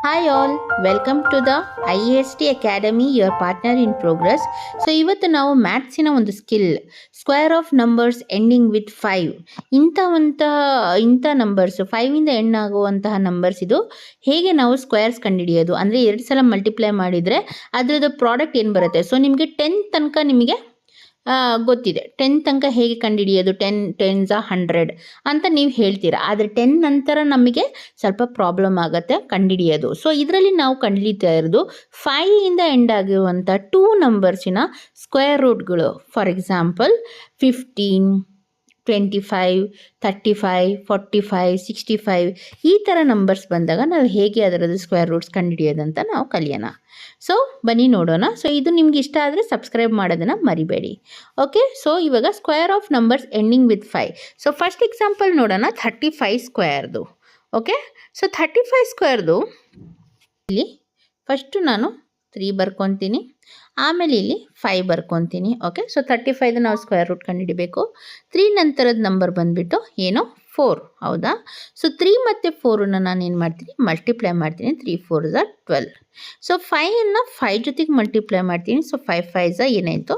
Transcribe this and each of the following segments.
Hi all, welcome to the IAST academy, your partner in progress. So ಇವತ್ತು ನಾವು ಮ್ಯಾಥ್ಸಿನ ಒಂದು ಸ್ಕಿಲ್, ಸ್ಕ್ವೇರ್ ಆಫ್ ನಂಬರ್ಸ್ ಎಂಡಿಂಗ್ with 5, ಇಂಥ ನಂಬರ್ಸು 5ಇಂದ ಎಂಡ್ ಆಗುವಂತಹ ನಂಬರ್ಸ್ ಇದು ಹೇಗೆ ನಾವು ಸ್ಕ್ವೇರ್ಸ್ ಕಂಡುಹಿಡಿಯೋದು, ಅಂದರೆ 2 ಸಲ ಮಲ್ಟಿಪ್ಲೈ ಮಾಡಿದರೆ ಅದರದ್ದು ಪ್ರಾಡಕ್ಟ್ ಏನು ಬರುತ್ತೆ. ಸೊ ನಿಮಗೆ 10 ತನಕ ನಿಮಗೆ ಗೊತ್ತಿದೆ. 10 ತನಕ ಹೇಗೆ ಕಂಡುಹಿಡಿಯೋದು, 10 ಟೆನ್ಸ 100 ಅಂತ ನೀವು ಹೇಳ್ತೀರಾ. ಆದರೆ 10 ನಂತರ ನಮಗೆ ಸ್ವಲ್ಪ ಪ್ರಾಬ್ಲಮ್ ಆಗುತ್ತೆ ಕಂಡುಹಿಡಿಯೋದು. ಸೊ ಇದರಲ್ಲಿ ನಾವು ಕಂಡುಹಿಡಿತಾ ಇರೋದು 5ಇಂದ ಎಂಡ್ ಆಗಿರುವಂಥ 2 ನಂಬರ್ಸಿನ ಸ್ಕ್ವೇರ್ ರೂಟ್ಗಳು. ಫಾರ್ ಎಕ್ಸಾಂಪಲ್ 15, 25, 35, 45, 65 ಈ ಥರ ನಂಬರ್ಸ್ ಬಂದಾಗ ನಾವು ಹೇಗೆ ಅದರದ್ದು ಸ್ಕ್ವೇರ್ ರೂಟ್ಸ್ ಕಂಡುಹಿಡಿಯೋದಂತ ನಾವು ಕಲಿಯೋಣ. ಸೊ ಬನ್ನಿ ನೋಡೋಣ. ಸೊ ಇದು ನಿಮ್ಗೆ ಇಷ್ಟ ಆದರೆ ಸಬ್ಸ್ಕ್ರೈಬ್ ಮಾಡೋದನ್ನು ಮರಿಬೇಡಿ. ಓಕೆ, ಸೊ ಇವಾಗ ಸ್ಕ್ವೇರ್ ಆಫ್ ನಂಬರ್ಸ್ ಎಂಡಿಂಗ್ ವಿತ್ 5. ಸೊ ಫಸ್ಟ್ ಎಕ್ಸಾಂಪಲ್ ನೋಡೋಣ 35 ಸ್ಕ್ವೇರ್ದು. ಓಕೆ, ಸೊ 35 ಸ್ಕ್ವೇರ್ದು ಇಲ್ಲಿ ಫಸ್ಟು ನಾನು 3 ಬರ್ಕೊತೀನಿ, ಆಮೇಲೆ ಇಲ್ಲಿ 5 ಬರ್ಕೊತೀನಿ. ಓಕೆ, ಸೊ 35 ನಾವು ಸ್ಕ್ವೇರ್ ರೂಟ್ ಕಂಡುಹಿಡಿಬೇಕು. 3 ನಂತರದ ನಂಬರ್ ಬಂದುಬಿಟ್ಟು ಏನು 4, ಹೌದಾ? ಸೊ 3 ಮತ್ತು 4ಅನ್ನು ನಾನು ಏನು ಮಾಡ್ತೀನಿ, ಮಲ್ಟಿಪ್ಲೈ ಮಾಡ್ತೀನಿ. 3 4 12. ಸೊ 5ಅನ್ನು 5 ಜೊತೆಗೆ ಮಲ್ಟಿಪ್ಲೈ ಮಾಡ್ತೀನಿ. ಸೊ 5 5 ಏನಾಯಿತು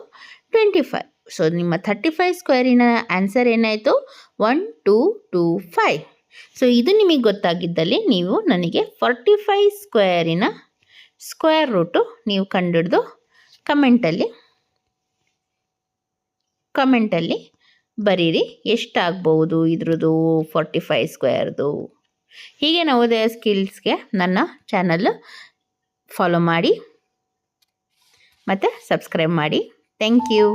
25. ಸೊ ನಿಮ್ಮ 35 ಸ್ಕ್ವೇರಿನ ಆನ್ಸರ್ ಏನಾಯಿತು 1 2 2 5. ಸೊ ಇದು ನಿಮಗೆ ಗೊತ್ತಾಗಿದ್ದಲ್ಲಿ ನೀವು ನನಗೆ 45 ಸ್ಕ್ವೇರಿನ ಸ್ಕ್ವೇರ್ ರೂಟು ನೀವು ಕಂಡುಹಿಡಿದು ಕಮೆಂಟಲ್ಲಿ ಬರೀರಿ ಎಷ್ಟಾಗ್ಬೋದು ಇದ್ರದ್ದು 45 ಸ್ಕ್ವೇರ್ದು. ಹೀಗೆ ನವೋದಯ ಸ್ಕಿಲ್ಸ್ಗೆ ನನ್ನ ಚಾನಲ್ ಫಾಲೋ ಮಾಡಿ ಮತ್ತು ಸಬ್ಸ್ಕ್ರೈಬ್ ಮಾಡಿ. Thank you.